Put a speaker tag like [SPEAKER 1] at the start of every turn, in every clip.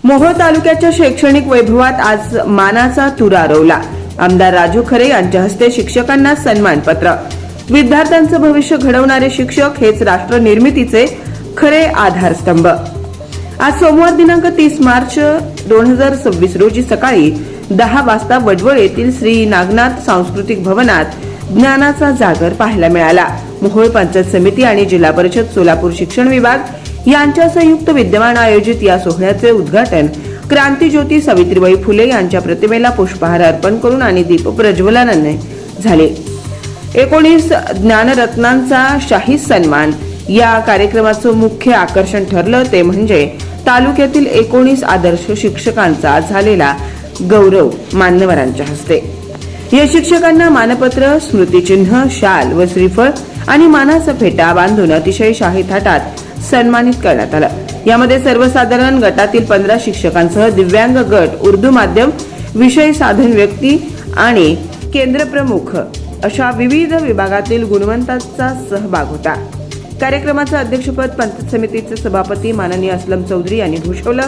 [SPEAKER 1] मोहोळ तालुक्याच्या शैक्षणिक वैभवात आज मानाचा तुरा रोवला। आमदार राजू खरे यांच्या हस्ते शिक्षकांना सन्मानपत्र। विद्यार्थ्यांचं भविष्य घडवणारे शिक्षक हेच राष्ट्र निर्मितीचे खरे आधारस्तंभ। आज सोमवार दिनांक 30 मार्च 2026 रोजी सकाळी 10 वाजता वडवळ येथील श्री नागनाथ सांस्कृतिक भवनात ज्ञानाचा जागर पाहायला मिळाला। मोहोळ पंचायत समिती आणि जिल्हा परिषद सोलापूर शिक्षण विभाग यांच्या संयुक्त विद्यमान आयोजित या सोहळ्याचे उद्घाटन क्रांतीज्योती सावित्रीबाई फुले यांच्या प्रतिमेला पुष्पहार अर्पण करून आणि दीप प्रज्वलनाने झाले। 19 ज्ञानरत्नांचा शाही सन्मान या कार्यक्रमाचं मुख्य आकर्षण ठरलं ते म्हणजे तालुक्यातील 19 आदर्श शिक्षकांचा झालेला गौरव मान्यवरांच्या हस्ते। या शिक्षकांना मानपत्र, स्मृतिचिन्ह, शाल व श्रीफळ आणि मानाचा फेटा बांधून अतिशय शाही थाटात सन्मानित करण्यात आलं। यामध्ये सर्वसाधारण गटातील 15 शिक्षकांसह दिव्यांग गट, उर्दू माध्यम, विषय साधन व्यक्ती आणि केंद्रप्रमुख अशा विविध विभागातील गुणवंतांचा सहभाग होता। कार्यक्रमाचं अध्यक्षपद पंचायत समितीचे सभापती माननीय असलम चौधरी यांनी भूषवलं,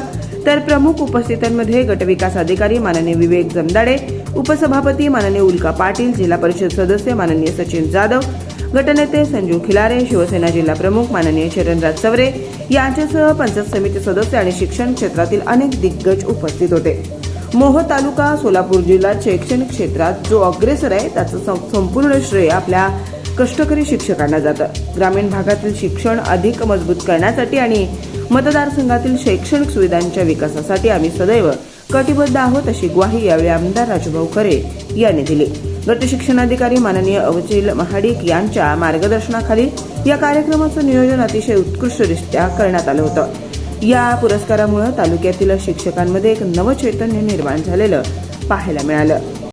[SPEAKER 1] तर प्रमुख उपस्थितांमध्ये गटविकास अधिकारी माननीय विवेक जमदाडे, उपसभापती माननीय उल्का पाटील, जिल्हा परिषद सदस्य माननीय सचिन जाधव, गटनेते संजू खिलारे, शिवसेना जिल्हा प्रमुख माननीय चरणराज चवरे यांच्यासह पंचायत समिती सदस्य आणि शिक्षण क्षेत्रातील अनेक दिग्गज उपस्थित होते। मोहोळ तालुका सोलापूर जिल्ह्यात शैक्षणिक क्षेत्रात जो अग्रेसर आहे त्याचं संपूर्ण श्रेय आपल्या कष्टकरी शिक्षकांना जातं। ग्रामीण भागातील शिक्षण अधिक मजबूत करण्यासाठी आणि मतदारसंघातील शैक्षणिक सुविधांच्या विकासासाठी आम्ही सदैव कटिबद्ध आहोत, अशी ग्वाही यावेळी आमदार राजूभाऊ खरे यांनी दिली। गट शिक्षणाधिकारी माननीय अवचिल महाडिक यांच्या मार्गदर्शनाखाली या कार्यक्रमाचं नियोजन अतिशय उत्कृष्टरित्या करण्यात आलं होतं। या पुरस्कारामुळे तालुक्यातील शिक्षकांमध्ये एक नवचैतन्य निर्माण झालेलं पाहायला मिळालं।